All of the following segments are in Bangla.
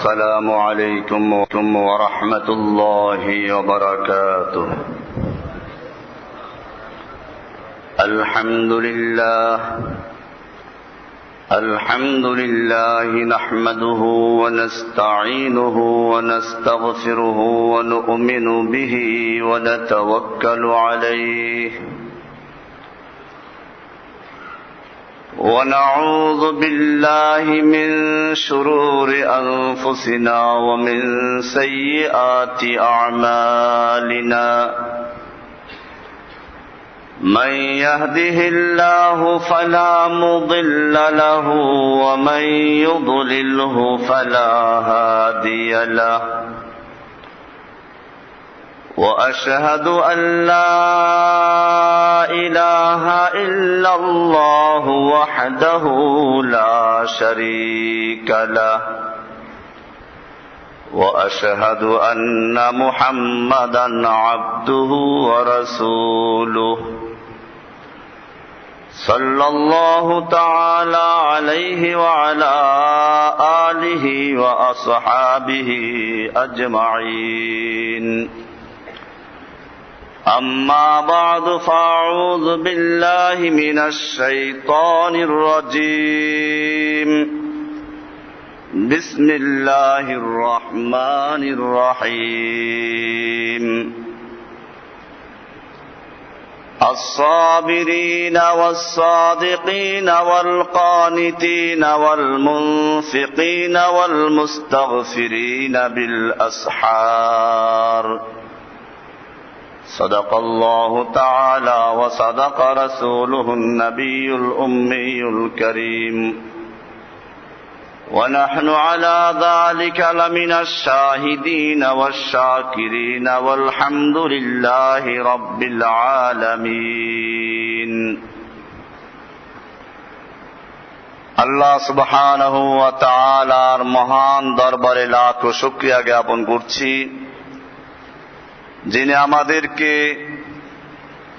السلام عليكم ورحمة الله وبركاته. الحمد لله نحمده ونستعينه ونستغفره ونؤمن به ونتوكل عليه ونعوذ بالله من شرور أنفسنا ومن سيئات أعمالنا. من يهده الله فلا مضل له ومن يضلله فلا هادي له. وأشهد أن لا إله إلا الله وحده لا شريك له. وأشهد أن محمدا عبده ورسوله صلى الله تعالى عليه وعلى آله وأصحابه أجمعين. أما بعد فأعوذ بالله من الشيطان الرجيم. بسم الله الرحمن الرحيم. الصابرين والصادقين والقانتين والمنفقين والمستغفرين بالأسحار. صدق الله تعالى وصدق رسوله النبي الأمي الكريم. ونحن على ذلك لمن الشاهدين والشاكرين والحمد لله رب العالمين. আল্লাহ সুবহানাহু ওয়া তাআলার মহান দরবারে লাখ শুকরিয়া জ্ঞাপন করছি, যিনি আমাদেরকে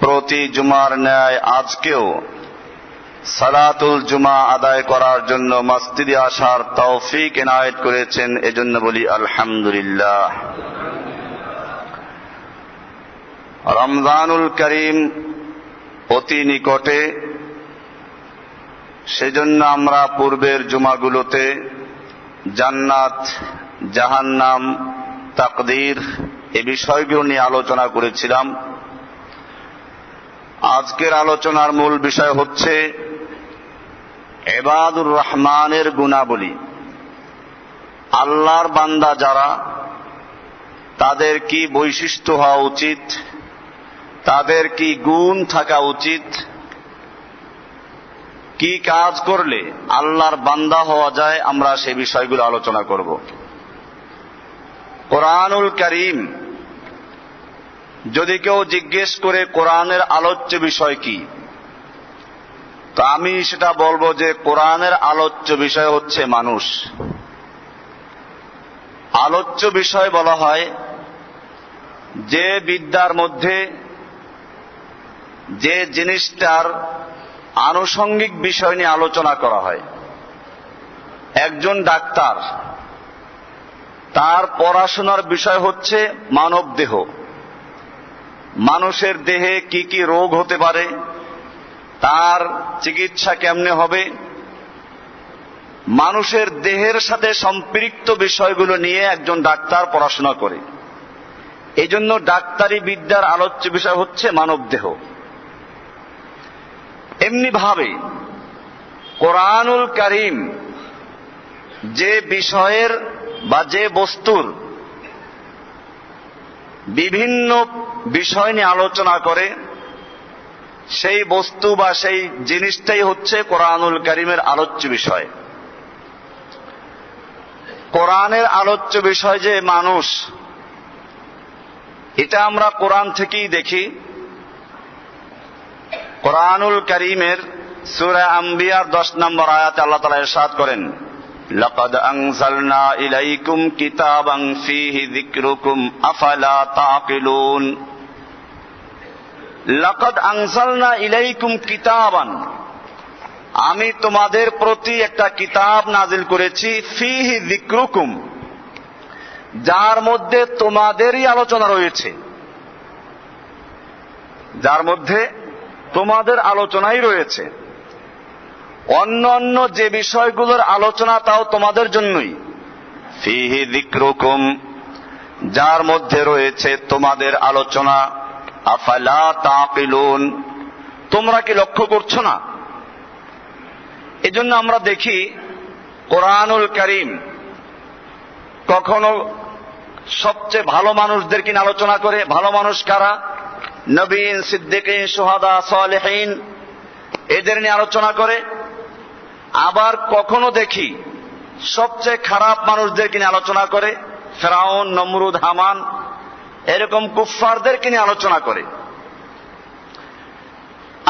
প্রতি জুমার ন্যায় আজকেও সালাতুল জুমা আদায় করার জন্য মসজিদে আসার তৌফিক এনায়েত করেছেন, এজন্য বলি আলহামদুলিল্লাহ। রমজানুল করিম অতি নিকটে, সেজন্য আমরা পূর্বের জুমাগুলোতে জান্নাত, জাহান্নাম, তাকদীর এ বিষয়গুলো নিয়ে আলোচনা করেছিলাম। আজকের আলোচনার মূল বিষয় হচ্ছে ইবাদুর রহমানের গুণাবলী। আল্লাহর বান্দা যারা, তাদের কি বৈশিষ্ট্য হওয়া উচিত, তাদের কি গুণ থাকা উচিত, কি কাজ করলে আল্লাহর বান্দা হওয়া যায়, আমরা সেই বিষয়গুলো আলোচনা করব। কোরআনুল কারীম, যদি কেউ জিজ্ঞেস করে কোরআনের আলোচ্য বিষয় কি, তো আমি সেটা বলবো যে কোরআনের আলোচ্য বিষয় হচ্ছে মানুষ। আলোচ্য বিষয় বলা হয় যে বিদ্যার মধ্যে যে জিনিসটার আনুষঙ্গিক বিষয় নিয়ে আলোচনা করা হয়। একজন ডাক্তার, তার পড়াশোনার বিষয় হচ্ছে মানব দেহ। মানুষের দেহে কি কি রোগ হতে পারে, তার চিকিৎসা কেমনে হবে, মানুষের দেহের সাথে সম্পৃক্ত বিষয়গুলো নিয়ে একজন ডাক্তার পড়াশোনা করে। এই জন্য ডাক্তারি বিদ্যার আলোচ্য বিষয় হচ্ছে মানব দেহ। এমনি ভাবে কোরআনুল কারীম যে বিষয়ের বা যে বস্তুর বিভিন্ন বিষয় নিয়ে আলোচনা করে, সেই বস্তু বা সেই জিনিসটাই হচ্ছে কোরআনুল কারীমের আলোচ্য বিষয়। কোরআনের আলোচ্য বিষয় যে মানুষ, এটা আমরা কোরআন থেকেই দেখি। কোরআনুল কারীমের সূরা আম্বিয়ার 10 নম্বর আয়াতে আল্লাহ তাআলা ইরশাদ করেন, লাকাদ আনজালনা ইলাইকুম কিতাবান ফীহি যিকরুকুম আফালা তাকিলুন। লাকাদ আনজালনা ইলাইকুম কিতাবান, আমি তোমাদের প্রতি একটা কিতাব নাজিল করেছি, ফীহি যিকরুকুম, যার মধ্যে তোমাদেরই আলোচনা রয়েছে, যার মধ্যে তোমাদের আলোচনাই রয়েছে। অন্য অন্য যে বিষয়গুলোর আলোচনা তাও তোমাদের জন্যই। ফিহি যিকরুকুম, যার মধ্যে রয়েছে তোমাদের আলোচনা। আফালা তাকিলুন, তোমরা কি লক্ষ্য করছো না? এজন্য আমরা দেখি কোরআনুল কারীম কখনো সবচেয়ে ভালো মানুষদের কিনে আলোচনা করে। ভালো মানুষ কারা? নবীন, সিদ্দিকিন, শুহাদা, সালেহিন, এদের নিয়ে আলোচনা করে। আবার কখনো দেখি সবচেয়ে খারাপ মানুষদেরকে নিয়ে আলোচনা করে, ফেরাউন, নমরুদ, হামান, এরকম কুফফারদেরকে নিয়ে আলোচনা করে।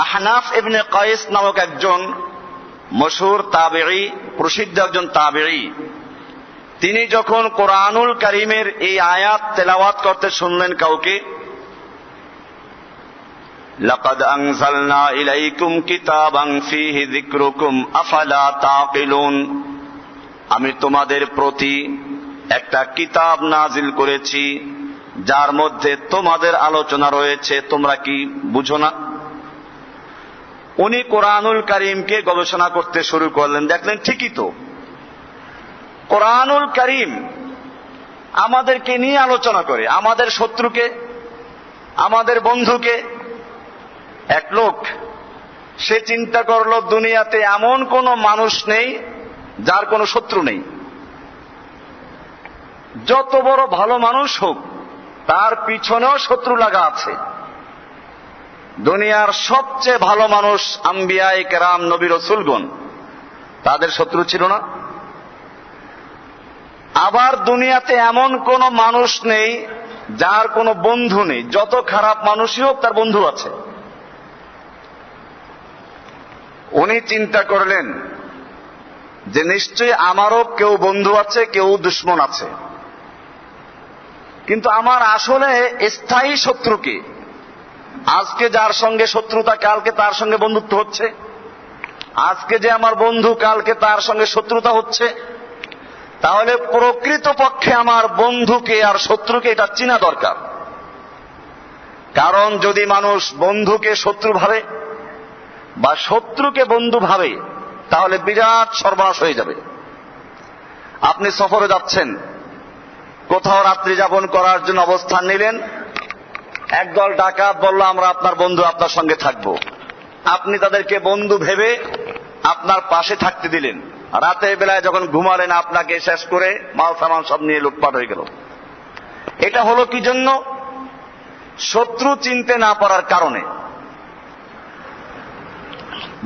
আহনাফ ইবনে কায়েস নামক একজন মশহুর তাবেঈ, প্রসিদ্ধ একজন তাবেঈ, তিনি যখন কোরআনুল কারীমের এই আয়াত তেলাওয়াত করতে শুনলেন কাউকে, লাকাদ আনজালনা ইলাইকুম কিতাবান ফীহি যিকরুকুম আফালা তাকিলুন, আমি তোমাদের প্রতি একটা কিতাব নাজিল করেছি যার মধ্যে তোমাদের আলোচনা রয়েছে, তোমরা কি বুঝো না? উনি কোরআনুল কারীমকে গবেষণা করতে শুরু করলেন, দেখলেন ঠিকই তো, কোরআনুল কারীম আমাদেরকে নিয়ে আলোচনা করে, আমাদের শত্রুকে, আমাদের বন্ধুকে। এক লোক সে চিন্তা করলো দুনিয়াতে এমন কোন মানুষ নেই যার কোনো শত্রু নেই। যত বড় ভালো মানুষ হোক তার পিছনেও শত্রু লাগা আছে। দুনিয়ার সবচেয়ে ভালো মানুষ আম্বিয়ায়ে কেরাম, নবী রাসূলগণ, তাদের শত্রু ছিল না? আবার দুনিয়াতে এমন কোন মানুষ নেই যার কোনো বন্ধু নেই। যত খারাপ মানুষই হোক তার বন্ধু আছে। উনি চিন্তা করলেন যে নিশ্চয়ই আমারও কেউ বন্ধু আছে, কেউ দুশমন আছে, কিন্তু আমার আসলে স্থায়ী শত্রু কে? আজকে যার সঙ্গে শত্রুতা কালকে তার সঙ্গে বন্ধুত্ব হচ্ছে, আজকে যে আমার বন্ধু কালকে তার সঙ্গে শত্রুতা হচ্ছে। তাহলে প্রকৃত পক্ষে আমার বন্ধুকে আর শত্রুকে এটা চেনা দরকার। কারণ যদি মানুষ বন্ধুকে শত্রু ভাবে বা শত্রুকে বন্ধু ভাবে তাহলে বিরাট সর্বনাশ হয়ে যাবে। আপনি সফরে যাচ্ছেন, কোথাও রাত্রি যাপন করার জন্য অবস্থান নিলেন, একদল ডাকাত বলল আমরা আপনার বন্ধু, আপনার সঙ্গে থাকবো। আপনি তাদেরকে বন্ধু ভেবে আপনার পাশে থাকতে দিলেন। রাতের বেলায় যখন ঘুমালেন আপনাকে শেষ করে মাল সামান সব নিয়ে লুটপাট হয়ে গেল। এটা হলো কি জন্য? শত্রু চিনতে না পারার কারণে।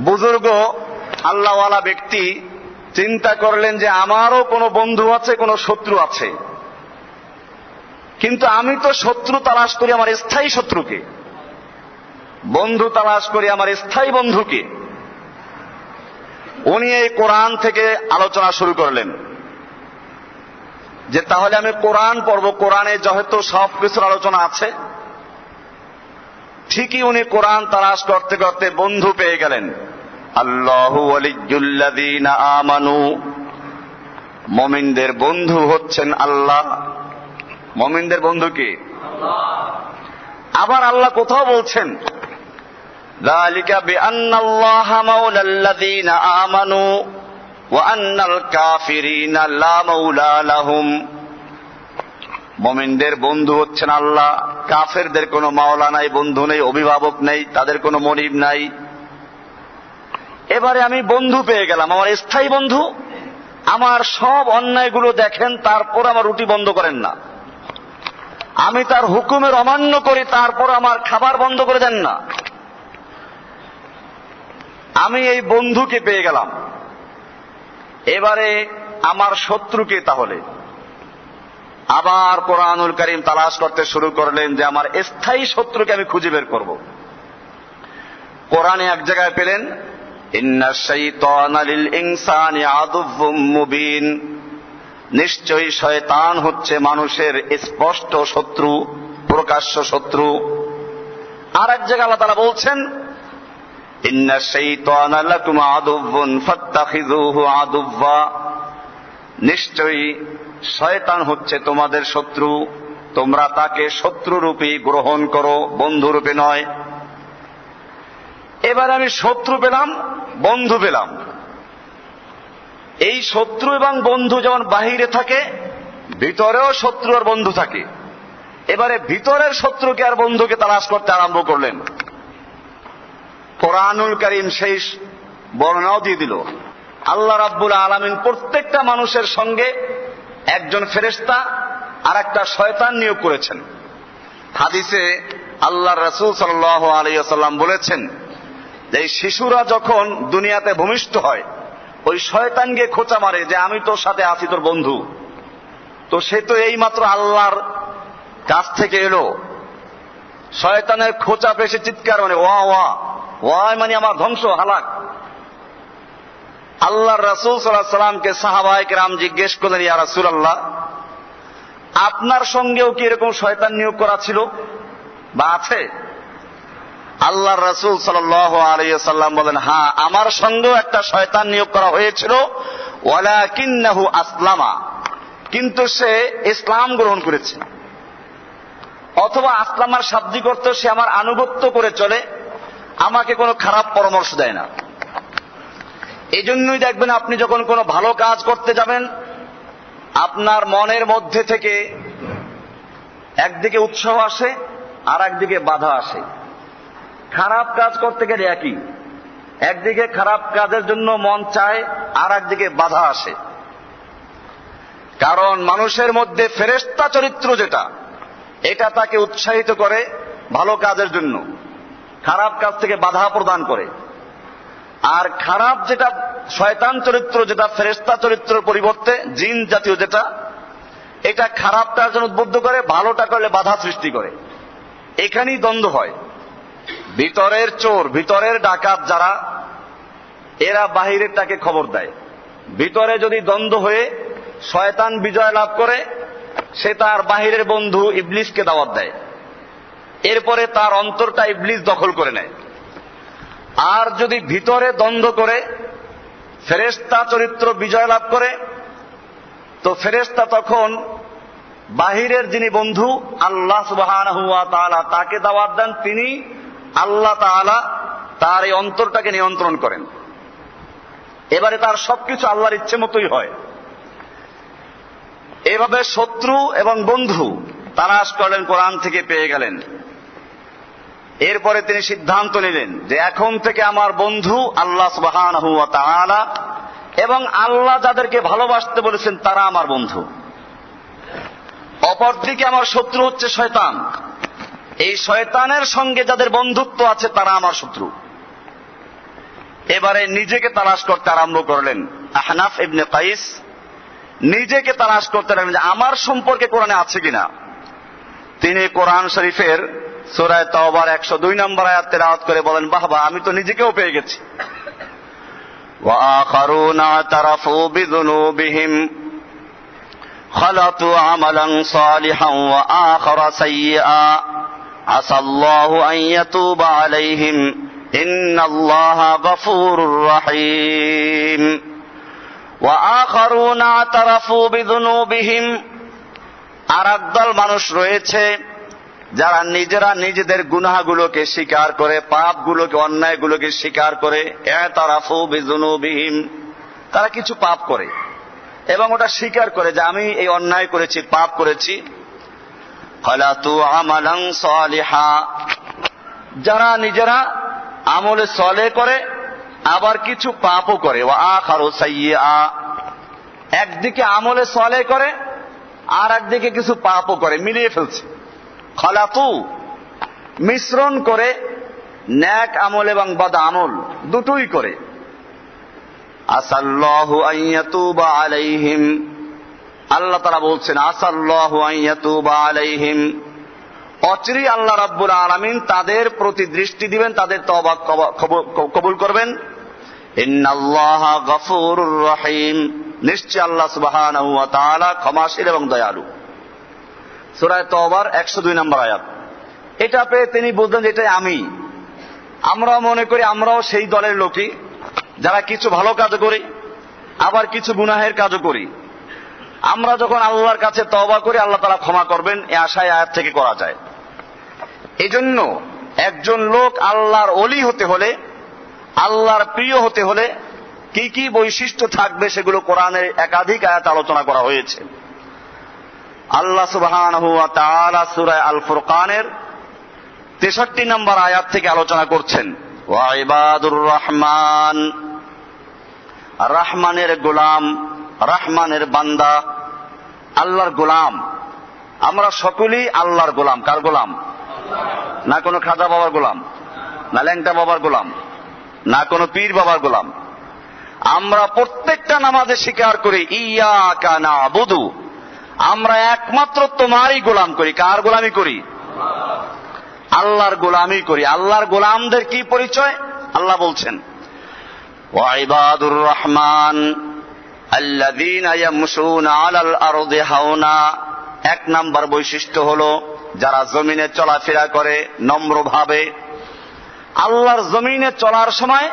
বুজুর্গ আল্লাহওয়ালা ব্যক্তি চিন্তা করলেন যে আমারও কোনো বন্ধু আছে, কোনো শত্রু আছে, কিন্তু আমি তো শত্রু তালাশ করি আমার স্থায়ী শত্রুকে, বন্ধু তালাশ করি আমার স্থায়ী বন্ধুকে। উনি এই কোরআন থেকে আলোচনা শুরু করলেন যে তাহলে আমি কোরআন পড়বো, কোরআনে যেহেতু সব কিছুর আলোচনা আছে। ঠিকই উনি কোরআন তালাশ করতে করতে বন্ধু পেয়ে গেলেন। আল্লাহু ওয়ালিয়্যুল্লাযীনা আমানু, মুমিনদের বন্ধু হচ্ছেন আল্লাহ। মুমিনদের বন্ধু কে? আবার আল্লাহ কোথাও বলছেন যালিকা বিআন্নাল্লাহা মাওলাল্লাযীনা আমানু ওয়া আন্নাল কাফিরিনা লা মাওলা লাহুম। মুমিনদের বন্ধু হচ্ছেন আল্লাহ, কাফেরদের কোনো মাওলা নাই, বন্ধু নেই, অভিভাবক নেই, তাদের কোনো মনিব নাই। এবারে আমি বন্ধু পেয়ে গেলাম, আমার স্থায়ী বন্ধু। আমার সব অন্যায়গুলো দেখেন, তারপর আমার রুটি বন্ধ করেন না। আমি তার হুকুমের অমান্য করি, তারপর আমার খাবার বন্ধ করে দেন না। আমি এই বন্ধুকে পেয়ে গেলাম। এবারে আমার শত্রুকে তাহলে আবার কোরআনুল কারীম তালাশ করতে শুরু করলেন যে আমার স্থায়ী শত্রুকে আমি খুঁজে বের করব। কোরআনে এক জায়গায় পেলেন ইন্নাশ শাইতানা লিল ইনসানি আদুউম মুবিন, নিশ্চয়ই শয়তান হচ্ছে মানুষের স্পষ্ট শত্রু, প্রকাশ্য শত্রু। আর এক জায়গায় আল্লাহ তাআলা বলছেন ইন্নাশ শাইতানা লাকুম আদুউন ফাত্তাখিযুহু আদুওয়া, নিশ্চয়ই শয়তান হচ্ছে তোমাদের শত্রু, তোমরা তাকে শত্রুরূপে গ্রহণ করো, বন্ধুরূপে নয়। এবার আমি শত্রু পেলাম, বন্ধু পেলাম। এই শত্রু এবং বন্ধু যেমন বাহিরে থাকে, ভিতরেও শত্রু আর বন্ধু থাকে। এবারে ভিতরের শত্রুকে আর বন্ধুকে তালাশ করতে আরম্ভ করলেন। কোরআনুল কারীম সেই বর্ণনাও দিয়ে দিল। আল্লাহ রাব্বুল আলামিন প্রত্যেকটা মানুষের সঙ্গে একজন ফেরেশতা আর একটা শয়তান নিয়োগ করেছেন। হাদিসে আল্লাহর রাসূল সাল্লাল্লাহু আলাইহি ওয়াসাল্লাম বলেছেন যে এই শিশুরা যখন দুনিয়াতে ভূমিষ্ঠ হয়, ওই শয়তান গিয়ে খোঁচা মারে যে আমি তোর সাথে আছি, তোর বন্ধু। তো সে তো এইমাত্র আল্লাহর কাছ থেকে এলো, শয়তানের খোঁচা পেশে চিৎকার মানে ওয়া ওয়া ওয়া, মানে আমার ধ্বংস, হালাক। আল্লাহর রাসূল সাল্লাল্লাহু আলাইহি সাল্লামকে সাহাবায়ে কেরাম জিজ্ঞেস করলেন, ইয়া রাসূলুল্লাহ, আপনার সঙ্গেও কি এরকম শয়তান নিয়োগ করা ছিল বা আছে? আল্লাহর রাসূল সাল্লাল্লাহু আলাইহি ওয়াসাল্লাম বলেন, হ্যাঁ, আমার সঙ্গেও একটা শয়তান নিয়োগ করা হয়েছিল, ওয়ালাকিন্নাহু আসলামা, কিন্তু সে ইসলাম গ্রহণ করেছে। অথবা আসলামার শাব্দিক অর্থ সে আমার আনুগত্য করে চলে, আমাকে কোনো খারাপ পরামর্শ দেয় না। এই জন্যই দেখবেন আপনি যখন কোনো ভালো কাজ করতে যাবেন, আপনার মনের মধ্যে থেকে একদিকে উৎসাহ আসে আর একদিকে বাধা আসে। খারাপ কাজ করতে গেলে একই, একদিকে খারাপ কাজের জন্য মন চায় আর একদিকে বাধা আসে। কারণ মানুষের মধ্যে ফেরেশতা চরিত্র যেটা, এটা তাকে উৎসাহিত করে ভালো কাজের জন্য, খারাপ কাজ থেকে বাধা প্রদান করে। আর খারাপ যেটা শয়তান চরিত্র, যেটা ফেরেশতা চরিত্রের পরিবর্তে জিন জাতীয় যেটা, এটা খারাপটার জন্য উদ্বুদ্ধ করে, ভালোটা করলে বাধা সৃষ্টি করে। এখানেই দ্বন্দ্ব হয়। ভিতরের চোর, ভিতরের ডাকাত যারা, এরা বাহিরেরটাকে খবর দেয়। ভিতরে যদি দ্বন্দ্ব হয়ে শয়তান বিজয় লাভ করে, সে তার বাহিরের বন্ধু ইবলিসকে দাওয়াত দেয়, এরপরে তার অন্তরটা ইবলিস দখল করে নেয়। আর যদি ভিতরে দ্বন্দ্ব করে ফেরেশতা চরিত্র বিজয় লাভ করে, তো ফেরেশতা তখন বাহিরের যিনি বন্ধু আল্লাহ সুবহানাহু ওয়া তাআলা তাকে দাওয়াত দেন, তিনি আল্লাহ তাআলা তার এই অন্তরটাকে নিয়ন্ত্রণ করেন। এবারে তার সবকিছু আল্লাহর ইচ্ছে মতোই হয়। এভাবে শত্রু এবং বন্ধু তালাশ করলেন, কোরআন থেকে পেয়ে গেলেন। এরপরে তিনি সিদ্ধান্ত নিলেন যে এখন থেকে আমার বন্ধু আল্লাহ সুবহানাহু ওয়া তাআলা, এবং আল্লাহ যাদেরকে ভালোবাসতে বলেছেন তারা আমার বন্ধু। অপরদিকে আমার শত্রু হচ্ছে শয়তান। এই শয়তানের সঙ্গে যাদের বন্ধুত্ব আছে তারা আমার শত্রু। এবারে নিজেকে তালাশ করতে আরম্ভ করলেন। আহনাফ ইবনে কাইস নিজেকে তালাশ করতে লাগলেন যে আমার সম্পর্কে কোরআনে আছে কিনা। তিনি কোরআন শরীফের সূরা তাওবার 102 নম্বর আয়াত তেলাওয়াত করে বলেন, বাহ বাহ, আমি তো নিজেকেও পেয়ে গেছি। ওয়া আখারুনা তারাফু বিযুনুবিহিম খালাতু আমালান সালিহান ওয়া আখারা সাইয়্যা আসাল্লাহু আন ইয়াতুবা আলাইহিম ইন্নাল্লাহা গফুরুর রহিম। ওয়া আখারুনা তারাফু বিযুনুবিহিম, আর একদল মানুষ রয়েছে যারা নিজেরা নিজেদের গুনাহগুলোকে স্বীকার করে, পাপগুলোকে, অন্যায়গুলোকে স্বীকার করে। ইতারাফু বিযুনুবিহিম, তারা কিছু পাপ করে এবং ওটা স্বীকার করে যে আমি এই অন্যায় করেছি, পাপ করেছি। খালাতু আমালান সালিহা, যারা নিজেরা আমলে সালেহ করে আবার কিছু পাপও করে। ওয়া আখারু সাইয়্যা, একদিকে আমলে সালেহ করে আর একদিকে কিছু পাপও করে, মিলিয়ে ফেলছে। খালাতু, মিশ্রণ করে, নেক আমল এবং বদ আমল দুটোই করে। আসাল্লাহু আন ইয়াতুবা আলাইহিম, আল্লাহ তাআলা বলছেন আসাল্লাহু আন ইয়াতুবা আলাইহিম, অচিরেই আল্লাহ রাব্বুল আলামিন তাদের প্রতি দৃষ্টি দিবেন, তাদের তওবা কবুল করবেন। ইন্নাল্লাহা গফুরুর রহিম, নিশ্চয় আল্লাহ সুবহানাহু ওয়া তাআলা ক্ষমাশীল এবং দয়ালু। সূরা তাওবার 102 নম্বর আয়াত। এটা পেয়ে তিনি বলতেন যে এটাই আমি। আমরাও মনে করি আমরাও সেই দলের লোকই যারা কিছু ভালো কাজ করি আবার কিছু গুনাহের কাজও করি। আমরা যখন আল্লাহর কাছে তওবা করি আল্লাহ তাআলা ক্ষমা করবেন, এই আশায় আয়াত থেকে করা যায়। এজন্য একজন লোক আল্লাহর ওলি হতে হলে, আল্লাহর প্রিয় হতে হলে কি কি বৈশিষ্ট্য থাকবে সেগুলো কোরআনের একাধিক আয়াত আলোচনা করা হয়েছে। আল্লাহ সুবহানাহু ওয়া তাআলা সূরা আল ফুরকানের 63 নম্বর আয়াত থেকে আলোচনা করছেন, ওয়া ইবাদুর রহমান, রহমানের গোলাম, রহমানের বান্দা, আল্লাহর গোলাম। আমরা সকলেই আল্লাহর গোলাম। কার গোলাম? না কোনো খাজা বাবার গোলাম, না ল্যাংটা বাবার গোলাম, না কোনো পীর বাবার গোলাম। আমরা প্রত্যেকটা নামাজে স্বীকার করি ইয়াকা নাবুদু, আমরা একমাত্র তোমারই গোলাম করি। কার গোলামি করি? আল্লাহর গোলামি করি। আল্লাহর গোলামদের কি পরিচয়? আল্লাহ বলছেন, ওয়া ইবাদুর রহমান আল্লাযীনা ইয়ামশুনা আলাল আরদি হাওনা। এক নাম্বার বৈশিষ্ট্য হলো যারা জমিনে চলাফেরা করে নম্রভাবে। আল্লাহর জমিনে চলার সময়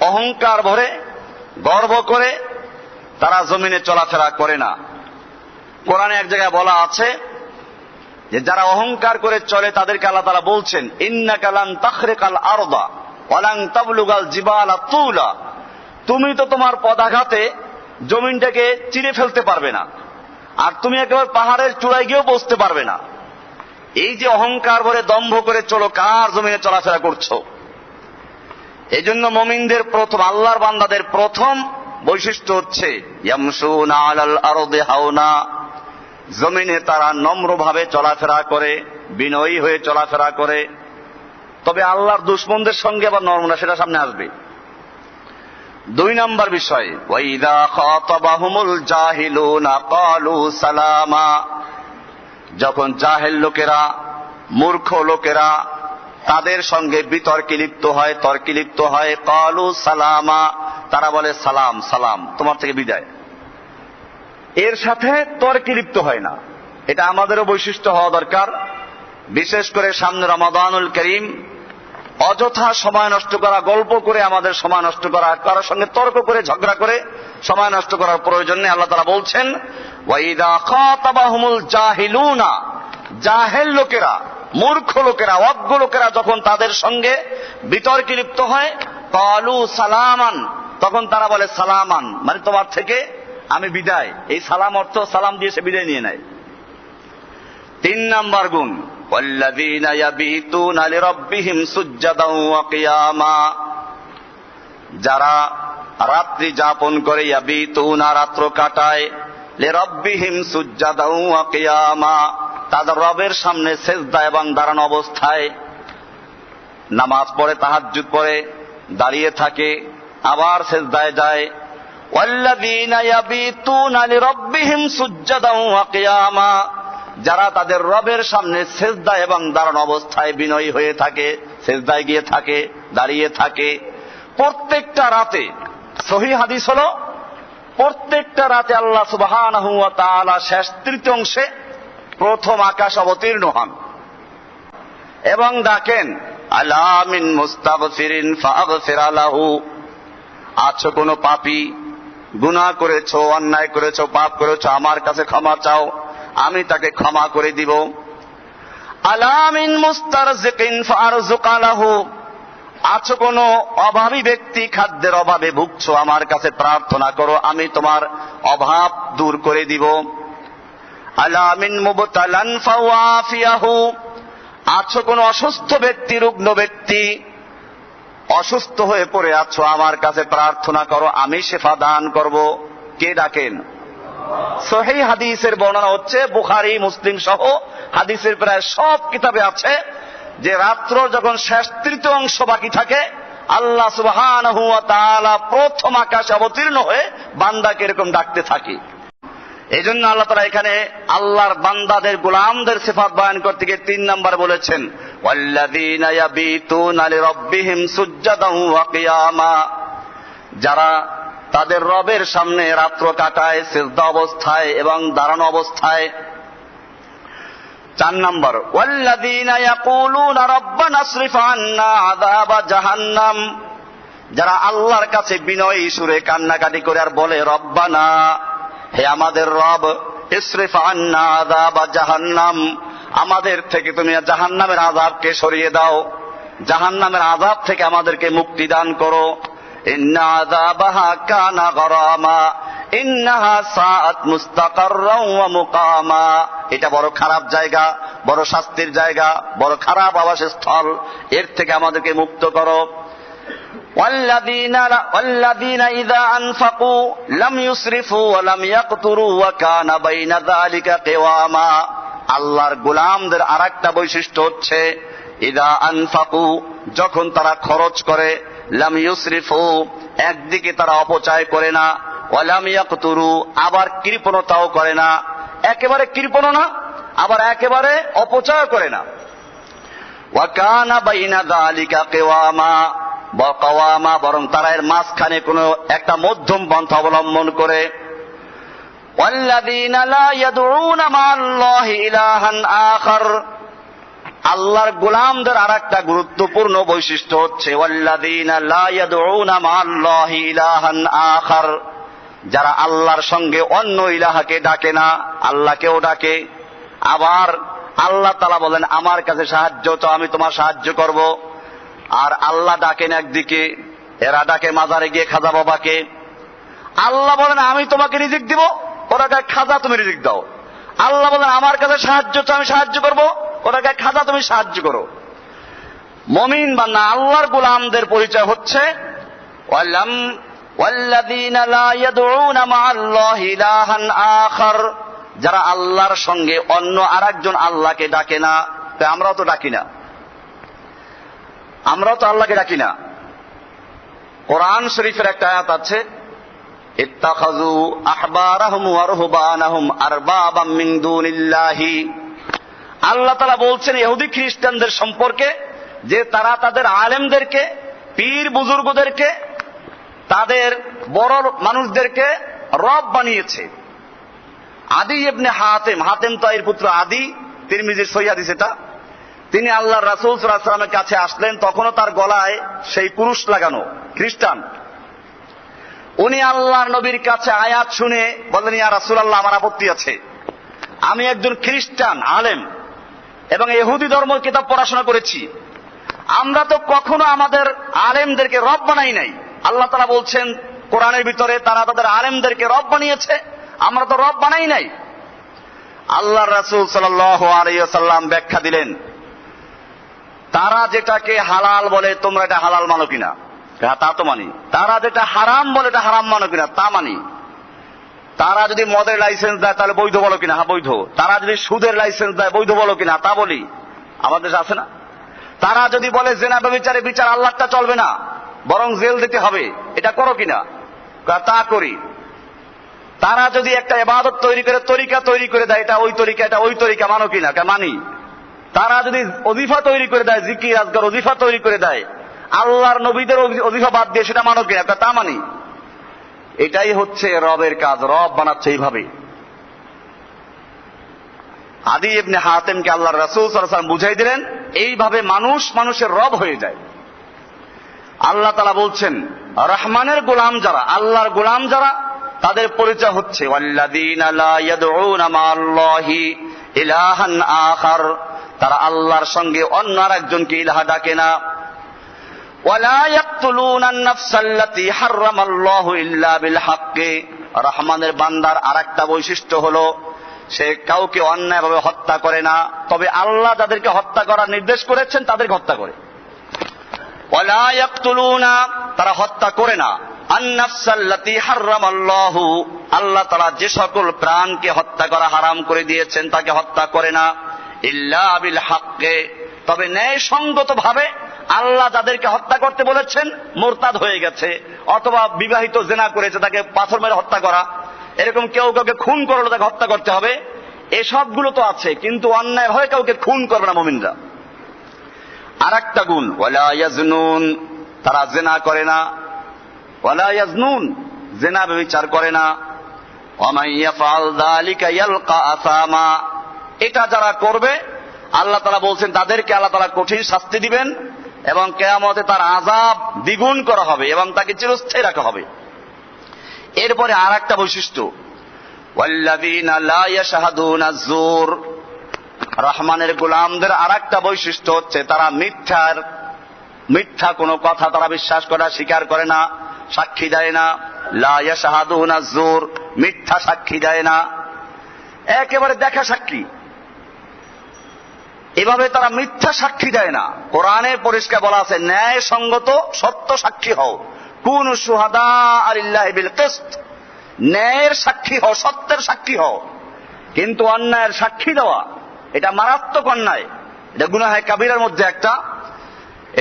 অহংকার ভরে, গর্ব করে তারা জমিনে চলাফেরা করে না। কোরআনে এক জায়গায় বলা আছে যে যারা অহংকার করে চলে তাদেরকে আল্লাহ তাআলা বলছেন, ইন্নাকা লান তাখরিকাল আরদা ওয়া লান তাবলুগাল জিবালা তুলা। তুমি তো তোমার পদাঘাতে জমিনটাকে চিরে ফেলতে পারবে না, আর তুমি একেবারে পাহাড়ের চূড়ায় গিয়েও বসতে পারবে না। এই যে অহংকার ভরে দম্ভ করে চলো, কার জমিনে চলাফেরা করছো? এই জন্য মুমিনদের প্রথম, আল্লাহর বান্দাদের প্রথম বৈশিষ্ট্য হচ্ছে ইয়ামশুনা আলাল আরদি হাওনা, জমিনে তারা নম্রভাবে চলাফেরা করে, বিনয়ী হয়ে চলাফেরা করে। তবে আল্লাহর দুশমনদের সঙ্গে আবার নরম না, সেটা সামনে আসবে। 2 নম্বর বিষয়, ওয়াইদা খাতাবাহুমুল জাহিলুনা ক্বালু সালামা। যখন জাহেল লোকেরা, মূর্খ লোকেরা তাদের সঙ্গে বিতর্কে লিপ্ত হয়, তর্কে লিপ্ত হয়, ক্বালু সালামা, তারা বলে সালাম সালাম, তোমার থেকে বিদায়। এর সাথে তর্কে লিপ্ত হয় না। এটা আমাদেরও বৈশিষ্ট্য হওয়া দরকার। বিশেষ করে সামনে রমাদানুল করিম, অযথা সময় নষ্ট করা, গল্প করে আমাদের সময় নষ্ট করা, কারোর সঙ্গে তর্ক করে ঝগড়া করে সময় নষ্ট করার প্রয়োজন নেই। আল্লাহ তাআলা বলছেন, ওয়াইদা খাতাবাহুমুল জাহিলুনা, জাহেল লোকেরা, মূর্খ লোকেরা, অজ্ঞ লোকেরা যখন তাদের সঙ্গে বিতর্কে লিপ্ত হয়, ক্বালু সালামান, তখন তারা বলে সালামান, মানে তোমার থেকে আমি বিদায়। এই সালাম অর্থ সালাম দিয়ে সে বিদায় নিয়ে নেয়। 3 নম্বর গুণ, ওয়াল্লাযীনা ইয়াবিতুনা লিরাব্বিহিম সুজদান ওয়া কিয়ামা। যারা রাত্রি যাপন করে, ইয়াবিতুনা রাত্র কাটায়, লিরাব্বিহিম সুজদান ওয়া কিয়ামা তাদের রবের সামনে সেজদা এবং দাঁড়ানো অবস্থায়। নামাজ পড়ে, তাহাজ্জুদ পড়ে, দাঁড়িয়ে থাকে, আবার সেজদায় যায়। ওয়াল্লাযীনা ইয়াবিতুনা লিরাব্বিহিম সুজদান ওয়া কিয়ামা, যারা তাদের রবের সামনে সেজদা এবং দাঁড়ানো অবস্থায় বিনয়ী হয়ে থাকে, সেজদায় গিয়ে থাকে, দাঁড়িয়ে থাকে। প্রত্যেকটা রাতে, সহিহ হাদিস হলো, প্রত্যেকটা রাতে আল্লাহ সুবহানাহু ওয়া তাআলা শেষ তৃতীয়াংশে প্রথম আকাশ অবতীর্ণ হন এবং ডাকেন, আলা মিন মুস্তাগফিরিন ফাগফির লাহু। আছো কোনো পাপী, গুনাহ করেছো, অন্যায় করেছো, পাপ করেছো, আমার কাছে ক্ষমা চাও, আমি তাকে ক্ষমা করে দিব। আলা মিন মুস্তারজিকিন ফারজুক লাহু। আছো কোনো অভাবী ব্যক্তি, খাদ্যের অভাবে ভুগছো, আমার কাছে প্রার্থনা করো, আমি তোমার অভাব দূর করে দিব। আলা মিন মুবতালান ফাওয়াফিয়াহু। আছো কোনো অসুস্থ ব্যক্তি, রুগ্ন ব্যক্তি, অসুস্থ হয়ে পড়ে আছো, আমার কাছে প্রার্থনা করো, আমি শেফা দান করব। কে ডাকেন? সহিহ হাদিসের বর্ণনা হচ্ছে, বুখারী, মুসলিম সহ হাদিসের প্রায় সব কিতাবে আছে যে রাত্র যখন শেষ তৃতীয়াংশ বাকি থাকে, আল্লাহ সুবহানাহু ওয়া তাআলা প্রথম আকাশে অবতীর্ণ হয়ে বান্দাকে এরকম ডাকতে থাকে। এই জন্য আল্লাহ তাআলা এখানে আল্লাহর বান্দাদের, গোলামদের সিফাত বয়ান করতে গিয়ে 3 নম্বর বলেছেন, ওয়াল্লাযীনা ইয়াবিতুনা লিরাব্বিহিম সুজদান ওয়া কিয়ামা। যারা তাদের রবের সামনে রাত্র কাটায় সিজদা অবস্থায় এবং দাঁড়ানো অবস্থায়। 4 নম্বর, ওয়াল্লাযীনা ইয়াকুলুনা রাব্বানা আসরিফ আন্না আযাবা জাহান্নাম। যারা আল্লাহর কাছে বিনয়ী সুরে কান্নাকাটি করে আর বলে, রব্বানা, হে আমাদের রব, ইসরিফ আন্না আযাবা জাহান্নাম, আমাদের থেকে তুমি জাহান্নামের আযাবকে সরিয়ে দাও, জাহান্নামের আযাব থেকে আমাদেরকে মুক্তি দান করো। ইন্না আযাবাহা কানা গরামা ইন্নাহা সাআত মুস্তাকাররাও ওয়া মুকামা, এটা বড় খারাপ জায়গা, বড় শাস্তির জায়গা, বড় খারাপ আবাসস্থল, এর থেকে আমাদেরকে মুক্ত করো। والذين إذا أنفقوا لم يسرفوا ولم يقتروا وكان بين ذلك قواما, আল্লাহর গোলামদের আরেকটা বৈশিষ্ট্য হচ্ছে ইদা আনফাকু, যখন তারা খরচ করে, লাম ইউসরিফু, একদিকে তারা অপচয় করে না, ওয়ালাম ইয়াকতুরু, আবার কৃপণতাও করে না, একেবারে কৃপণ না আবার একেবারে অপচয় করে না। ওয়া কানা বাইনা যালিকা কিওয়ামা, বকাওয়ামা, বরং তারা এর মাঝখানে কোনো একটা মধ্যম পন্থা অবলম্বন করে। ওয়াল্লাযীনা লা ইয়াদউনা মা'আল্লাহি ইলাহান আখার, আল্লাহর গোলামদের আরেকটা গুরুত্বপূর্ণ বৈশিষ্ট্য হচ্ছে ওয়াল্লাযীনা লা ইয়াদউনা মা'আল্লাহি ইলাহান আখার, যারা আল্লাহর সঙ্গে অন্য ইলাহাকে ডাকে না, আল্লাহকেও ডাকে। আবার আল্লাহ তাআলা বলেন আমার কাছে সাহায্য চাও, আমি তোমার সাহায্য করব। আর আল্লাহ ডাকেন একদিকে, এরা ডাকে মাজারে গিয়ে খাজা বাবাকে। আল্লাহ বলেন আমি তোমাকে রিজিক দিব, ওরা গায়ে খাজা তুমি রিজিক দাও। আল্লাহ বলেন আমার কাছে সাহায্য চাও, আমি সাহায্য করব, ওরা গায়ে খাজা তুমি সাহায্য করো। মুমিন বান্দা আল্লাহর গোলামদের পরিচয় হচ্ছে ওয়াল্লাযীনা লা ইয়াদউনা মা'আল্লাহি ইলাহান আখার, যারা আল্লাহর সঙ্গে অন্য আরেকজন আল্লাহকে ডাকে না। তাই আমরাও তো ডাকি না, আমরাও তো আল্লাহকে ডাকি না। কোরআন শরীফের একটা আয়াত আছে, ইত্তাখাযু আহবারাহুম ওয়া রুহবানাহুম আরবাবাম মিন দুনিল্লাহি, আল্লাহ তাআলা বলছেন ইহুদি খ্রিস্টানদের সম্পর্কে যে তারা তাদের আলেমদেরকে, পীর বুজুর্গদেরকে, তাদের বড় মানুষদেরকে রব বানিয়েছে। আদি ইবনে হাতেম, হাতেম তাইর পুত্র আদি, তিরমিজির সহিহ হাদিস এটা, তিনি আল্লাহর রাসূল সাল্লাল্লাহু আলাইহি ওয়াসাল্লামের কাছে আসলেন, তখনও তার গলায় সেই কুরুশ লাগানো, খ্রিস্টান। উনি আল্লাহর নবীর কাছে আয়াত শুনে বললেন ইয়া রাসূলুল্লাহ, আমার আপত্তি আছে, আমি একজন খ্রিস্টান আলেম এবং ইহুদি ধর্ম কিতাব পড়াশোনা করেছি, আমরা তো কখনো আমাদের আলেমদেরকে রব বানাই নাই। আল্লাহ তাআলা বলছেন কোরআনের ভিতরে তারা তাদের আলেমদেরকে রব বানিয়েছে, আমরা তো রব বানাই নাই। আল্লাহর রাসূল সাল্লাল্লাহু আলাইহি ওয়াসাল্লাম ব্যাখ্যা দিলেন, তারা যেটাকে হালাল বলে তোমরা এটা হালাল মানো কিনা? তা তো মানি। তারা যেটা হারাম বলে এটা হারাম মানো কিনা? তা মানি। তারা যদি মদের লাইসেন্স দেয় তাহলে বৈধ বলো কিনা? হ্যাঁ বৈধ। তারা যদি সুদের লাইসেন্স দেয় বৈধ বলো কিনা? তা বলি। আমাদের দেশে আছে না? তারা যদি বলে জেনা ব্যভিচারে বিচার আল্লাহটা চলবে না, বরং জেল দিতে হবে, এটা করো কিনা? তা করি। তারা যদি একটা ইবাদত তৈরি করে, তরিকা তৈরি করে দেয়, এটা ওই তরিকা, এটা ওই তরিকা, মানো কিনা? মানি। তারা যদি ওজিফা তৈরি করে দেয়, জিকির আজকার ওজিফা তৈরি করে দেয়, আল্লাহর নবীদের ওজিফা বাদ দিয়ে, সেটা মানো কিনা? তা মানি। এটাই হচ্ছে রবের কাজ, রব বানাচ্ছে এইভাবে। আদি ইবনে হাতেমকে আল্লাহর রাসূল সাল্লাল্লাহু আলাইহি ওয়াসাল্লাম বুঝাই দিলেন, এইভাবে মানুষ মানুষের রব হয়ে যায়। আল্লাহ তাআলা বলছেন রহমানের গোলাম যারা, আল্লাহর গোলাম যারা, তাদের পরিচয় হচ্ছে ওয়াল্লাযীনা লা ইয়াদউনা মা'আল্লাহি ইলাহান আখার, তারা আল্লাহর সঙ্গে অন্য আরেকজনকে ইলাহা ডাকে না। ওয়ালা ইয়াকতুলুনা আন-নাফসাল্লাতী হারামাল্লাহু ইল্লা বিল হাক্কি, রহমানের বান্দার আরেকটা বৈশিষ্ট্য হলো সে কাউকে অন্যায়ভাবে হত্যা করে না, তবে আল্লাহ যাদেরকে হত্যা করার নির্দেশ করেছেন তাদেরকে হত্যা করে। ওয়ালা ইয়াকতুলুনা, তারা হত্যা করে না, আন-নাফসাল্লাতী হারামাল্লাহু, আল্লাহ তাআলা যে সকল প্রাণকে হত্যা করা হারাম করে দিয়েছেন তাকে হত্যা করে না, ইল্লা বিল হাক্কি, তবে ন্যায়সঙ্গত ভাবে। আল্লাহ যাদেরকে হত্যা করতে বলেছেন মুরতাদ হয়ে গেছে, অথবা বিবাহিত জেনা করেছে, তাকে পাথর মেরে হত্যা করা, এরকম কেউ কাউকে খুন করলে তাকে হত্যা করতে হবে, এসবগুলো তো আছে, কিন্তু অন্যায় হয়ে কাউকে খুন করবে না মুমিনরা। আর একটা গুণ ওয়ালা ইয়াজনুন, তারা জেনা করে না, ওয়ালা ইয়াজনুন, জেনা ব্যভিচার করে না। ওয়া মান ইয়াফআল যালিকা ইয়ালকা আসামা, এটা যারা করবে আল্লাহ তাআলা বলছেন তাদেরকে আল্লাহ তাআলা কঠিন শাস্তি দিবেন এবং কিয়ামতে তার আযাব দ্বিগুণ করা হবে এবং তাকে চিরস্থায়ী রাখা হবে। এরপরে আর একটা বৈশিষ্ট্য, ওয়াল্লাযীনা লা ইয়াশহাদুনা যুর, রহমানের গোলামদের আরেকটা বৈশিষ্ট্য হচ্ছে তারা মিথ্যা কোনো কথা তারা বিশ্বাস করে না, স্বীকার করে না, সাক্ষী দেয় না। লা ইয়াশহাদুনা যুর, মিথ্যা সাক্ষী দেয় না, একেবারে দেখা সাক্ষী। এভাবে তারা মিথ্যা সাক্ষী দেয় না। কোরআনে পরিষ্কার বলা আছে, ন্যায় সঙ্গত সত্য সাক্ষী হও। কুনু শুহাদা লিল্লাহি বিল কিসত, ন্যায়ের সাক্ষী হও, সত্যের সাক্ষী হও। কিন্তু অন্যায়ের সাক্ষী দেওয়া এটা মারাত্মক অন্যায়, এটা গুনাহে কাবীরার মধ্যে একটা।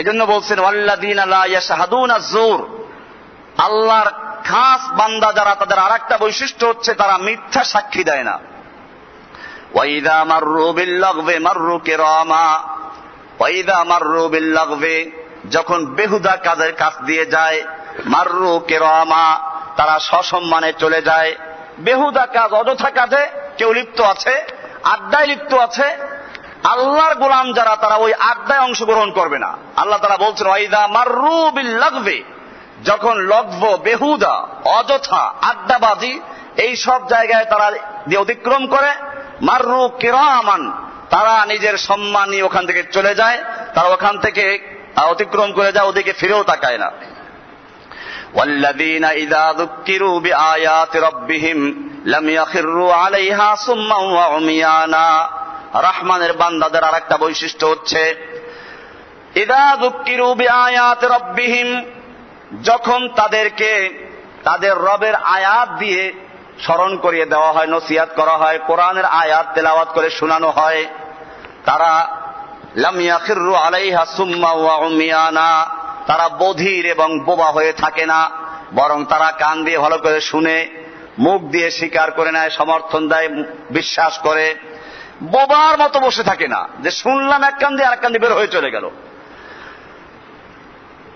এজন্য বলছেন ওয়াল্লাযীনা লা ইয়াশহাদুনা যুর, আল্লাহর খাস বান্দা যারা তাদের আরেকটা বৈশিষ্ট্য হচ্ছে তারা মিথ্যা সাক্ষী দেয় না। ওয়াইদা মাররু বিল লাগবি মাররু কিরামা, ওয়াইদা মাররু বিল লাগবি, যখন বেহুদা কাজের কাজ দিয়ে যায়, মাররু কিরামা, তারা সসম্মানে চলে যায়। বেহুদা কাজ, অযথা কাজে কেউ লিপ্ত আছে, আড্ডায় লিপ্ত আছে, আল্লাহর গোলাম যারা তারা ওই আড্ডায় অংশগ্রহণ করবে না। আল্লাহ তাআলা বলছেন ওয়াইদা মাররু বিল লাগবি, যখন লগ্ব, বেহুদা, অযথা আড্ডাবাজি এই সব জায়গায় তারা দিয়ে অতিক্রম করে, মাররু কিরামান, তারা নিজের সম্মান নিয়ে ওখান থেকে চলে যায়, তারা ওখান থেকে অতিক্রম করে যায়, ওদিকে ফিরেও তাকায় না। ওয়াল্লাযীনা ইযা যুক্কিরু বিআয়াতি রাব্বিহিম লাম ইয়াখিরু আলাইহা সুম্মান ওয়া উমিয়ানা, রহমানের বান্দাদের আরেকটা বৈশিষ্ট্য হচ্ছে ইযা যুক্কিরু বিআয়াতি রাব্বিহিম, যখন তাদেরকে তাদের রবের আয়াত দিয়ে স্মরণ করিয়ে দেওয়া হয়, নসিহত করা হয়, কোরআনের আয়াত তেলাওয়াত করে শোনানো হয়, তারা লাম ইয়াখিরু আলাইহা সুম্মা ওয়া উমিয়ানা, তারা বধির এবং বোবা হয়ে থাকে না, বরং তারা কান দিয়ে ভালো করে শুনে, মুখ দিয়ে স্বীকার করে নেয়, সমর্থন দেয়, বিশ্বাস করে, বোবার মতো বসে থাকে না যে শুনলাম এক কান দিয়ে আরেক কান দিয়ে বের হয়ে চলে গেল।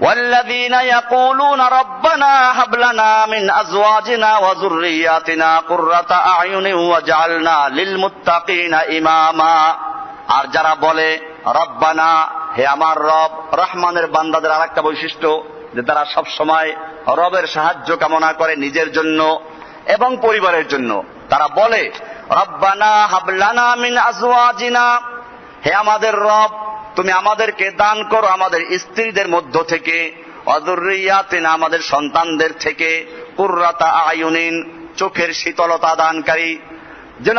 والذين يقولون ربنا هب لنا من أزواجنا وذرياتنا قرة أعين واجعلنا للمتقين إماما, আর যারা বলে রব্বানা, হে আমার রব, রহমানের বান্দাদের আরেকটা বৈশিষ্ট্য যে তারা সব সময় রবের সাহায্য কামনা করে নিজের জন্য এবং পরিবারের জন্য। তারা বলে রব্বানা হাব লানা মিন আজওয়াজিনা, হে আমাদের রব, তুমি আমাদেরকে দান করো আমাদের স্ত্রীদের মধ্য থেকে, অযুররিয়াতিনা, আমাদের সন্তানদের থেকে, কুররাতা আয়ুনিন, চোখের শীতলতা দানকারী, যেন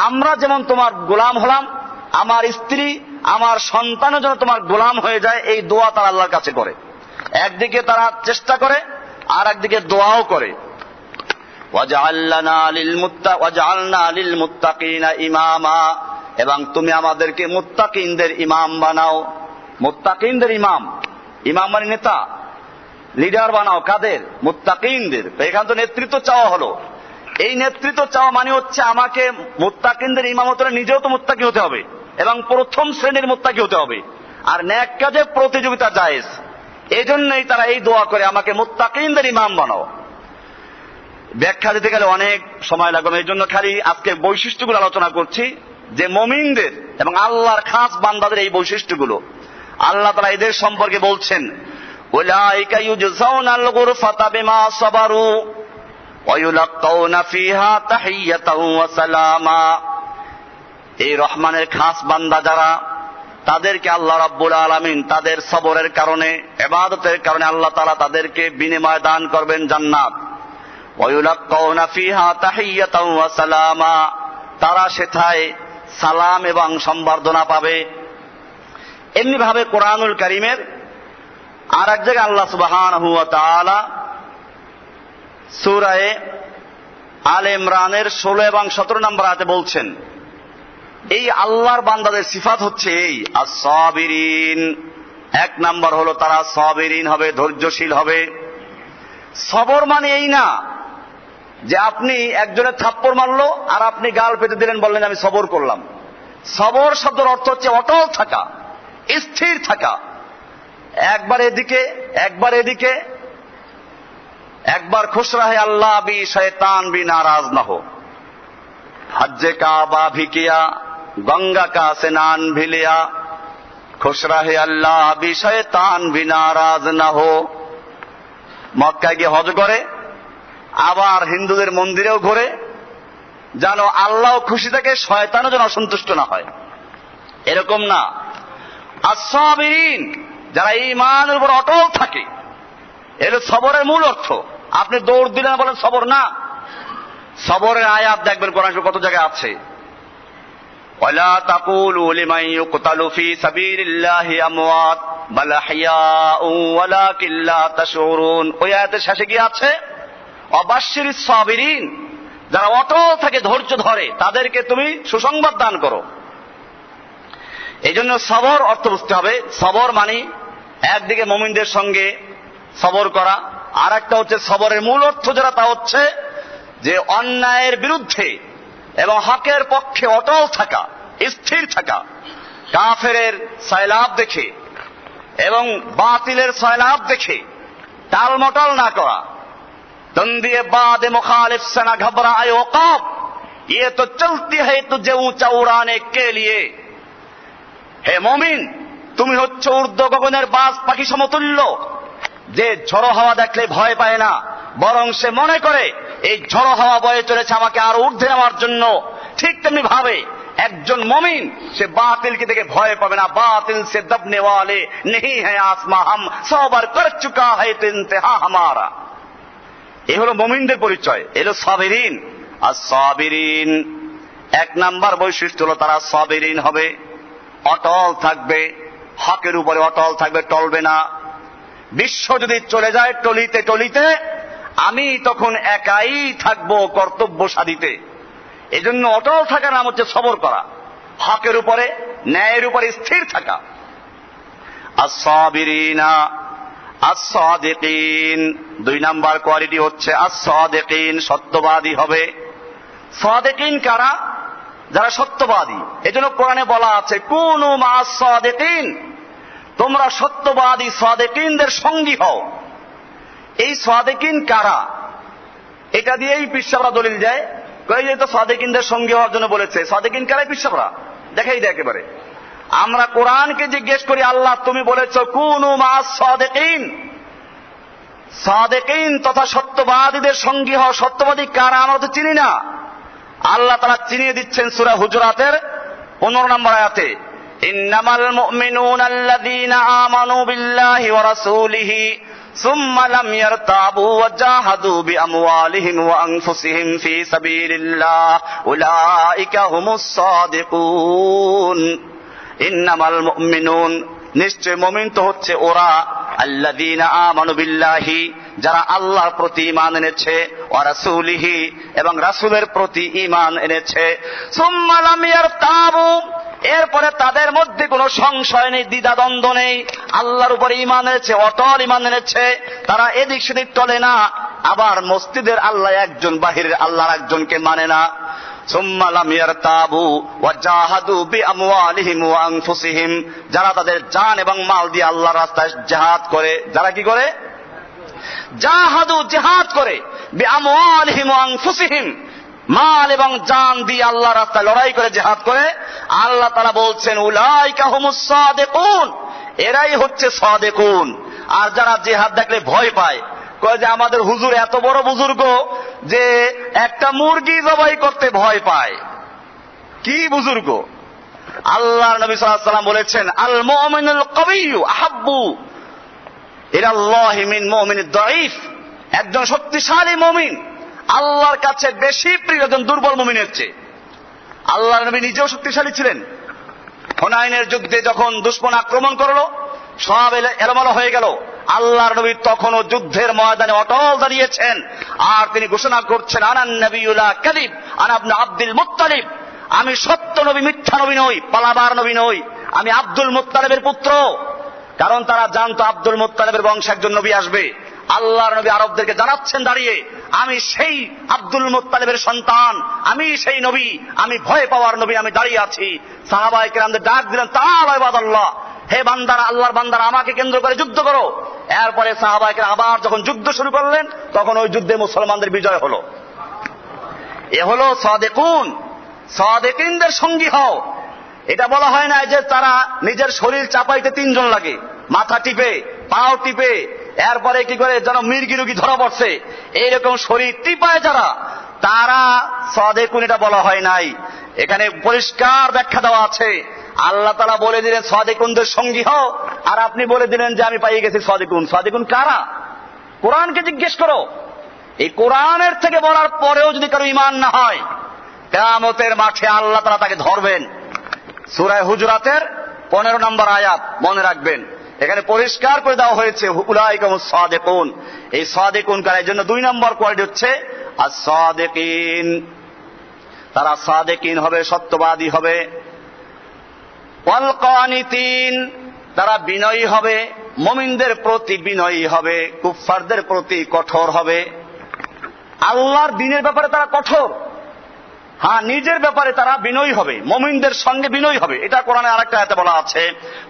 আমরা যেমন তোমার গোলাম হলাম, আমার স্ত্রী আমার সন্তানও যেন তোমার গোলাম হয়ে যায়, এই দোয়া তারা আল্লাহর কাছে করে। একদিকে তারা চেষ্টা করে আর একদিকে দোয়াও করে। ওয়াজআলনা লিল মুত্তাকিনা ইমামা, এবং তুমি আমাদেরকে মুত্তাকিনদের ইমাম বানাও। মুত্তাকিনদের ইমাম, ইমাম মানে নেতা, লিডার বানাও। কাদের? মুত্তাকিনদের। তো এখান তো নেতৃত্ব চাওয়া হলো। এই নেতৃত্ব চাওয়া মানে হচ্ছে আমাকে মুত্তাকিনদের ইমামত হলে নিজেও তো মুত্তাকি হতে হবে এবং প্রথম শ্রেণীর মুত্তাকি হতে হবে। আর নেক কাজে প্রতিযোগিতা জায়েজ, এজন্যই তারা এই দোয়া করে আমাকে মুত্তাকিনদের ইমাম বানাও। ব্যাখ্যা দিতে গেলে অনেক সময় লাগবে, এই জন্য খালি আজকে বৈশিষ্ট্যগুলো আলোচনা করছি যে মুমিনদের এবং আল্লাহর খাস বান্দাদের এই বৈশিষ্ট্যগুলো। আল্লাহ তাআলা এদের সম্পর্কে বলছেন উলাইকা ইউজজাউনাল গুরফাতা বিমা সাবারু ওয়া ইউলাক্কাউনা ফিহা তাহিয়াতাও ওয়া সালামা। এই রহমানের খাস বান্দা যারা, তাদেরকে আল্লাহ রাব্বুল আলামিন তাদের সবরের কারণে, ইবাদতের কারণে আল্লাহ তাআলা তাদেরকে বিনিময় দান করবেন জান্নাত। ওয়া ইউলাক্কাউনা ফিহা তাহিয়াতাও ওয়া সালামা, তারা সেথায় সালাম এবং সম্বর্ধনা পাবে। এমনি ভাবে কোরআনুল কারীমের আর এক জায়গায় আল্লাহ সুবহানাহু ওয়া তাআলা সূরা আলে ইমরানের 16 এবং 17 নম্বর আয়াতে বলছেন, এই আল্লাহর বান্দাদের সিফাত হচ্ছে এই আস-সাবিরিন। এক নাম্বার হলো তারা সাবিরিন হবে, ধৈর্যশীল হবে। সবর মানে এই না যে আপনি একজনের থাপ্পড় মারলো আর আপনি গাল পেতে দিলেন, বললেন আমি সবর করলাম। সবর শব্দের অর্থ হচ্ছে অটল থাকা, স্থির থাকা, একবার এদিকে একবার এদিকে, একবার খুশ রাহে আল্লাহ বি শয়তান বি নারাজ না হো, হজ্জে কাবা ভি কিয়া গঙ্গা কা স্নান ভি লিয়া, খুশ রাহে আল্লাহ বি শয়তান বি নারাজ না হো। মক্কায় গিয়ে হজ করে, আবার হিন্দুদের মন্দিরেও ঘোরে, যেন আল্লাহ খুশি থাকে, শয়তানও যেন অসন্তুষ্ট না হয়, এরকম না। আস-সাবিরিন, যারা ঈমানের উপর অটল থাকে, এর সবরের মূল অর্থ। আপনি দৌড় দিলেন বলেন সবর না, সবরের আয়াত দেখবেন কোরআন কত জায়গায় আছে। ওয়ালা তাকুলু লিমান ইউকতালু ফি সাবিলিল্লাহি আমওয়াত বাল আহইয়াউ ওয়ালাকিন লা তাশউরুন। ওই আয়াতের শেষে কি আছে? ওয়াবাশশিরিস সাবিরিন, যারা অটল থাকে, ধৈর্য ধরে, তাদেরকে তুমি সুসংবাদ দান করো। এই জন্য সবর অর্থ বুঝতে হবে। সবর মানে একদিকে মুমিনদের সঙ্গে সবর করা, আর একটা হচ্ছে সবরের মূল অর্থ যারা, তা হচ্ছে যে অন্যায়ের বিরুদ্ধে এবং হকের পক্ষে অটল থাকা, স্থির থাকা, কাফেরের সয়লাভ দেখে এবং বাতিলের সয়লাভ দেখে টালমটল না করা। তন্দিয়ে বাদে মুখালিফ से ना घबराए औकाब, ये तो चलती है तुझे ऊंचा उड़ाने के लिए। হে মুমিন, তুমি হচ্ছে ঊর্ধ্ব গগনের বাজ পাখি সমতুল্য, যে ঝড়ো হাওয়া দেখলে ভয় পায় না, বরং সে মনে করে এই ঝড়ো হাওয়া বয়ে চলেছে আমাকে আরো ঊর্ধ্বে নেওয়ার জন্য। ঠিক তেমনি ভাবে একজন মুমিন, সে বাতিলকে দেখে ভয় পাবে না। বাতিল সে দবনে ওয়ালে नहीं है आसमां, हम सबर कर चुका है तो इंतहा हमारा। এ হলো মুমিনদের পরিচয়, এলো সাবিরিন। আর সাবিরিন এক নাম্বার বৈশিষ্ট্য হলো তারা সাবিরিন হবে, অটল থাকবে, হকের উপরে অটল থাকবে, টলবে না। বিশ্ব যদি চলে যায় টলিতে টলিতে, আমি তখন একাই থাকবো কর্তব্য সাধিতে। এজন্য অটল থাকার নাম হচ্ছে সবর করা, হকের উপরে, ন্যায়ের উপরে স্থির থাকা। আস-সাবিরিনা আস-সাদিকিন, দুই নাম্বার কোয়ালিটি হচ্ছে আস-সাদিকিন, সত্যবাদী হবে। সাদিকিন কারা? যারা সত্যবাদী। এজন্য কোরআনে বলা আছে কুনু মা'আস সাদিকিন, তোমরা সত্যবাদী সাদিকিনদের সঙ্গী হও। এই সাদিকিন কারা? এটা দিয়েই পিসাবরা দলিল দেয়, কই যে তো সাদিকিনদের সঙ্গী হওয়ার জন্য বলেছে। সাদিকিন কারাই পিসাবরা দেখাই দেয় একেবারে। আমরা কোরআনকে জিজ্ঞেস করি, আল্লাহ তুমি বলেছ কুনু মা'আস সাদিকিন, সাদিকিন তথা সত্যবাদীদের সঙ্গী হও। সত্যবাদী কারা আমরা তো চিনি না। আল্লাহ তাআলা চিনিয়ে দিচ্ছেন সূরা হুজুরাতের 15 নম্বর আয়াতে, ইন্নামাল মুমিনুনা আল্লাযীনা আমানু বিল্লাহি ওয়া রাসূলিহি সুম্মা লাম ইয়ারতাবু ওয়া জাহাদু বিআমওয়ালিহিম ওয়া আনফুসিহিম ফি সাবিলিল্লাহ উলাইকা হুমুস সাদিকুন। ইন্নামাল মুমিনুন, নিশ্চয় মুমিন তো হচ্ছে ওরা, আল্লাযীনা আমানু বিল্লাহি, যারা আল্লাহর প্রতি ঈমান এনেছে, ওয়া রাসূলিহি, এবং রাসূলের প্রতি ঈমান এনেছে, সুম্মা লাম ইয়ারতাবু, এরপরে তাদের মধ্যে কোনো সংশয় নেই, দ্বিধা দ্বন্দ্ব নেই, আল্লাহর উপরে ঈমান এনেছে, অটল ঈমান এনেছে, তারা এদিক সেদিক চলে না, আবার মসজিদের আল্লাহ একজন, বাহিরের আল্লাহ একজনকে মানে না। সুম্মা লাম ইয়ারতাবু ওয়া জাহাদু বিআমওয়ালিহিম ওয়া আনফুসিহিম, যারা তাদের জান এবং মাল দিয়ে আল্লাহর রাস্তায় জিহাদ করে। যারা কি করে? জাহাদু, জিহাদ করে, বিআমওয়ালিহিম ওয়া আনফুসিহিম, মাল এবং জান দিয়ে আল্লাহর রাস্তায় লড়াই করে, জিহাদ করে। আল্লাহ তাআলা বলছেন উলাইকা হুমুস সাদিকুন, এরাই হচ্ছে সাদিকুন। আর যারা জিহাদ দেখলে ভয় পায়, কয় যে আমাদের হুজুর এত বড় বুজুর্গ যে একটা মুরগি জবাই করতে ভয় পায়। কি বুজুর্গ? আল্লাহর নবী সাল্লাল্লাহু আলাইহি ওয়াসাল্লাম বলেছেন আল মুমিনুল কবিয়্যু আহাব্বু ইলাল্লাহি মিন মুমিনিদ দাঈফ, একজন শক্তিশালী মুমিন আল্লাহর কাছে বেশি প্রিয় একজন দুর্বল মুমিনের চেয়ে। আল্লাহর নবী নিজেও শক্তিশালী ছিলেন। হুনাইনের যুদ্ধে যখন দুশমন আক্রমণ করলো, সব এলোমেলো হয়ে গেল, আল্লাহর নবী তখনও যুদ্ধের ময়দানে অটল দাঁড়িয়েছেন, আর তিনি ঘোষণা করছেন আনান নবিয়্যু লা কাযিব আনা ইবনে আব্দুল মুত্তালিব, আমি সত্য নবী, মিথ্যা নবী নই, পালাবার নবী নই, আমি আব্দুল মুত্তালিবের পুত্র। কারণ তারা জানতো আব্দুল মুত্তালিবের বংশে একজন নবী আসবে। আল্লাহর নবী আরবদেরকে জানাচ্ছেন দাঁড়িয়ে, আমি সেই আব্দুল মুত্তালিবের সন্তান, আমি সেই নবী, আমি ভয় পাওয়ার নবী, আমি দাঁড়িয়ে আছি। সাহাবায়ে কেরামদের ডাক দিলেন তাআলা ইবাদাল্লাহ, হে বান্দারা, আল্লাহর বান্দারা, আমাকে কেন্দ্র করে যুদ্ধ করো। এরপরে সাহাবায়ে কেরাম আবার যখন যুদ্ধ শুরু করলেন, তখন ওই যুদ্ধে মুসলমানদের বিজয় হলো। এ হলো সাদিকুন, সাদিকিনদের সঙ্গী হও। এটা বলা হয় না যে তারা নিজের শরীর চাপাইতে 3 জন লাগে, মাথা টিপে, পাও টিপে, এরপরে কি করে যেন মির্গি রুগী ধরা পড়ছে, এইরকম শরীর টিপায় যারা, তারা সাদিকুন এটা বলা হয় নাই, এখানে পরিষ্কার ব্যাখ্যা দেওয়া আছে। আল্লাহ তাআলা বলে দিলেন সাদিকুনদের সঙ্গী হও, আর আপনি বলে দিলেন যে আমি পাইয়ে গেছি সাদিকুন। সাদিকুন কারা? কোরআনকে জিজ্ঞেস করো। এই কোরআনের থেকে বলার পরেও যদি কারো ঈমান না হয়, কিয়ামতের মাঠে আল্লাহ তাআলা তাকে ধরবেন। সূরা হুজুরাতের 15 নম্বর আয়াত মনে রাখবেন, এখানে পরিষ্কার করে দেওয়া হয়েছে উলাইকাহুস সাদিকুন। এই সাদিকুন কারা? এই জন্য 2 নম্বর কোয়ালিটি হচ্ছে আস-সাদিকিন। তারা সাদিকিন হবে, সত্যবাদী হবে। ওয়াল কানিতিন, তারা বিনয়ী হবে, মুমিনদের প্রতি বিনয়ী হবে, কুফফারদের প্রতি কঠোর হবে। আল্লাহর দ্বীনের ব্যাপারে তারা কঠোর, হ্যাঁ নিজের ব্যাপারে তারা বিনয়ী হবে, মুমিনদের সঙ্গে বিনয়ী হবে। এটা কোরআনে আরেকটা আয়াতে বলা আছে,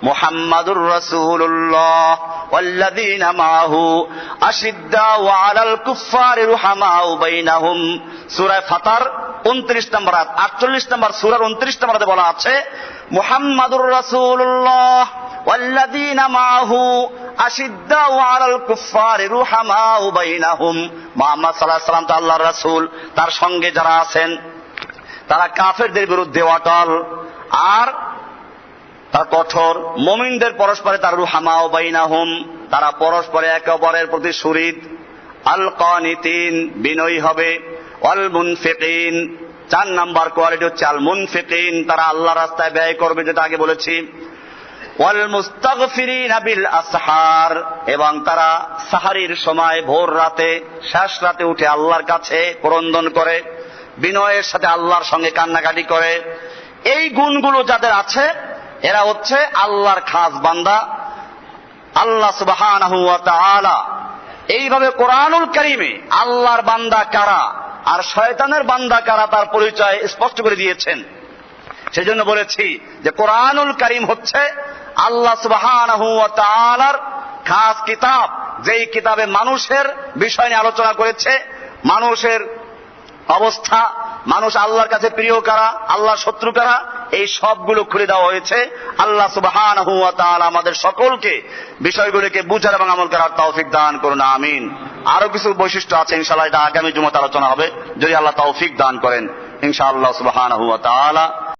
মুহাম্মাদুর রাসূলুল্লাহ ওয়াল্লাযীনা মাআহু আশিদ্দাউ আলাল কুফফারি রুহামাউ বাইনাহুম। সূরা ফাতার 29 নম্বর আয়াত। 48 নম্বর সূরার 29 নম্বর আয়াতে বলা আছে, মুহাম্মাদুর রাসূলুল্লাহ ওয়াল্লাযীনা মাআহু আশিদ্দাউ আলাল কুফফারি রুহামাউ বাইনাহুম। মুহাম্মদ সাল্লাল্লাহু আলাইহি ওয়াসাল্লাম তো আল্লাহর রাসূল, তার সঙ্গে যারা আছেন তারা কাফেরদের বিরুদ্ধে অটল আর তার কঠোর। মুমিনদের পরস্পরে তার রুহামাউ বাইনাহুম, তারা পরস্পরে একে অপরের প্রতি সুহৃদ। আল কানিতিন, বিনয়ী হবে। ওয়াল মুনফিকিন, 4 নম্বর কোয়ালিটি হচ্ছে আল মুনফিকিন, তারা আল্লাহর রাস্তায় ব্যয় করবে, যেটা আগে বলেছি। ওয়াল মুস্তাগফিরিনা বিল আসহার, এবং তারা সাহারির সময় ভোর রাতে শেষ রাতে উঠে আল্লাহর কাছে ক্রন্দন করে, বিনয়ের সাথে আল্লাহর সঙ্গে কান্নাকাটি করে। এই গুণগুলো যাদের আছে এরা হচ্ছে আল্লাহর খাস বান্দা। আল্লাহ সুবহানাহু ওয়া তাআলা এইভাবে কোরআনুল কারীমে আল্লাহর বান্দা কারা আর শয়তানের বান্দা কারা তার পরিচয় স্পষ্ট করে দিয়েছেন। সেজন্য বলেছি যে কোরআনুল কারীম হচ্ছে আল্লাহ সুবহানাহু ওয়া তাআলার খাস কিতাব, যেই কিতাবে মানুষের বিষয় নিয়ে আলোচনা করেছে, মানুষের অবস্থা, মানুষ আল্লাহর কাছে প্রিয় কারা, আল্লাহর শত্রু কারা, এই সবগুলো খুলে দেওয়া হয়েছে। আল্লাহ সুবহানাহু ওয়া তাআলা আমাদের সকলকে বিষয়গুলোকে বুঝার এবং আমল করার তৌফিক দান করুন, আমিন। আরো কিছু বৈশিষ্ট্য আছে, ইনশাআল্লাহ এটা আগামী জুমাতে আলোচনা হবে, যদি আল্লাহ তৌফিক দান করেন ইনশাআল্লাহ সুবহানাহু ওয়া তাআলা।